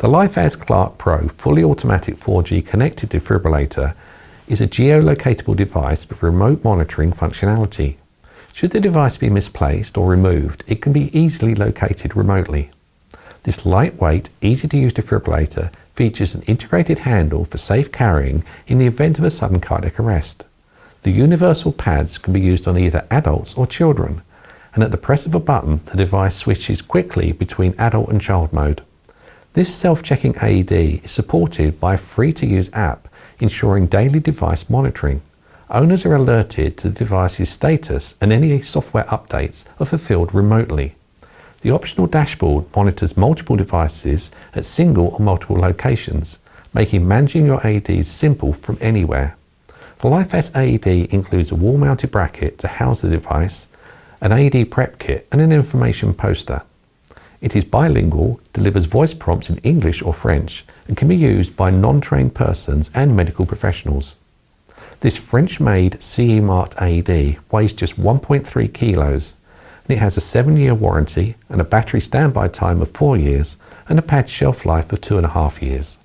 The Lifeaz Clarke Pro fully automatic 4G connected defibrillator is a geolocatable device with remote monitoring functionality. Should the device be misplaced or removed, it can be easily located remotely. This lightweight, easy to use defibrillator features an integrated handle for safe carrying in the event of a sudden cardiac arrest. The universal pads can be used on either adults or children, and at the press of a button, the device switches quickly between adult and child mode. This self-checking AED is supported by a free-to-use app ensuring daily device monitoring. Owners are alerted to the device's status and any software updates are fulfilled remotely. The optional dashboard monitors multiple devices at single or multiple locations, making managing your AEDs simple from anywhere. The Lifeaz AED includes a wall-mounted bracket to house the device, an AED prep kit and an information poster. It is bilingual, delivers voice prompts in English or French, and can be used by non-trained persons and medical professionals. This French-made CE-marked AED weighs just 1.3 kilos, and it has a 7-year warranty and a battery standby time of 4 years and a pad shelf life of 2.5 years.